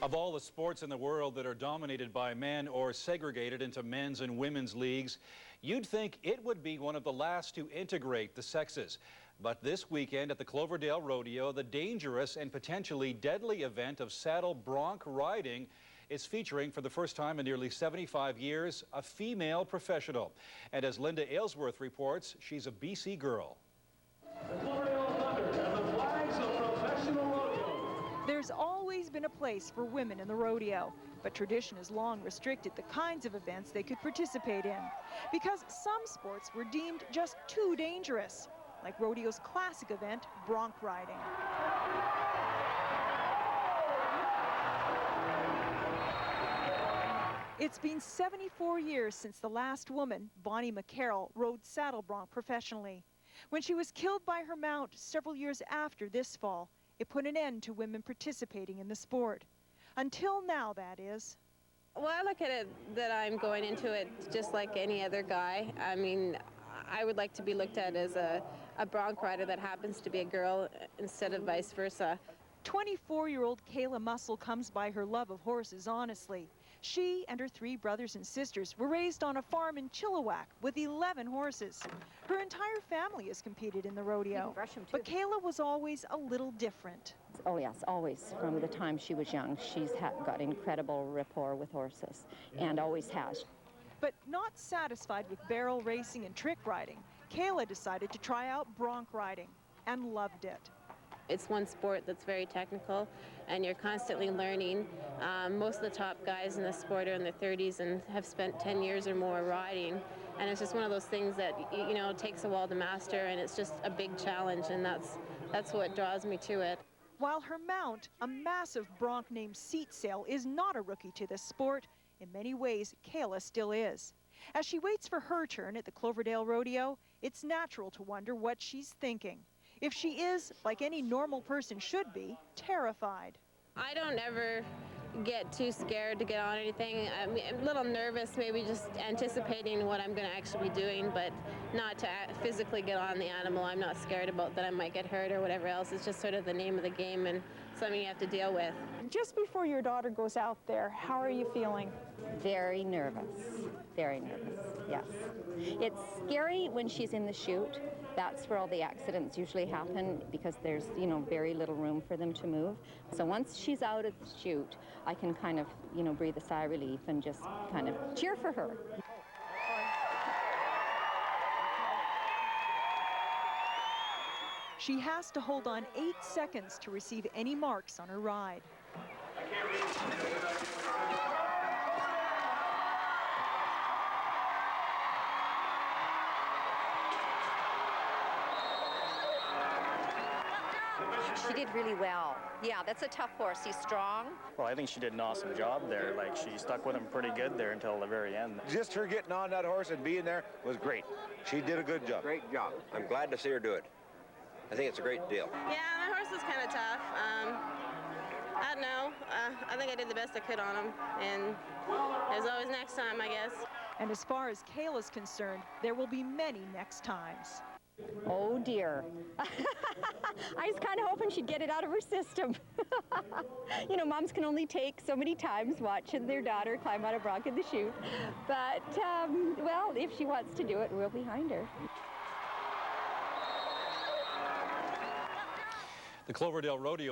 Of all the sports in the world that are dominated by men or segregated into men's and women's leagues, you'd think it would be one of the last to integrate the sexes. But this weekend at the Cloverdale Rodeo, the dangerous and potentially deadly event of saddle bronc riding is featuring for the first time in nearly 75 years a female professional. And as Linda Aylesworth reports, she's a BC girl. There's always been a place for women in the rodeo, but tradition has long restricted the kinds of events they could participate in, because some sports were deemed just too dangerous, like rodeo's classic event, bronc riding. It's been 74 years since the last woman, Bonnie McCarroll, rode saddle bronc professionally. When she was killed by her mount several years after this fall, it put an end to women participating in the sport. Until now, that is. Well, I look at it that I'm going into it just like any other guy. I mean, I would like to be looked at as a bronc rider that happens to be a girl instead of vice versa. 24-year-old Kailya Mussell comes by her love of horses honestly. She and her 3 brothers and sisters were raised on a farm in Chilliwack with 11 horses. Her entire family has competed in the rodeo, but Kaila was always a little different. Oh yes, always. From the time she was young, she's got incredible rapport with horses, and always has. But not satisfied with barrel racing and trick riding, Kaila decided to try out bronc riding and loved it. It's one sport that's very technical, and you're constantly learning. Most of the top guys in the sport are in their 30s and have spent 10 years or more riding, and it's just one of those things that, you know, takes a while to master, and it's just a big challenge, and that's what draws me to it. While her mount, a massive bronc named Seat Sail, is not a rookie to this sport, in many ways, Kaila still is. As she waits for her turn at the Cloverdale Rodeo, it's natural to wonder what she's thinking. If she is, like any normal person should be, terrified. I don't ever get too scared to get on anything. I'm a little nervous, maybe just anticipating what I'm going to actually be doing, but not to physically get on the animal. I'm not scared about that I might get hurt or whatever else. It's just sort of the name of the game and something you have to deal with. Just before your daughter goes out there, how are you feeling? Very nervous, yes. It's scary when she's in the chute. That's where all the accidents usually happen, because there's, you know, very little room for them to move. So once she's out of the chute, I can kind of, you know, breathe a sigh of relief and just kind of cheer for her. She has to hold on 8 seconds to receive any marks on her ride. She did really well. Yeah, that's a tough horse. He's strong. Well, I think she did an awesome job there. Like, she stuck with him pretty good there until the very end. Just her getting on that horse and being there was great. She did a good job. Great job. I'm glad to see her do it. I think it's a great deal. Yeah, my horse was kind of tough. I don't know. I think I did the best I could on him, and there's always next time, I guess. And as far as Kaila's concerned, there will be many next times. Oh dear. I was kind of hoping she'd get it out of her system. You know, moms can only take so many times watching their daughter climb on a bronc in the chute. But, well, if she wants to do it, we're behind her. The Cloverdale Rodeo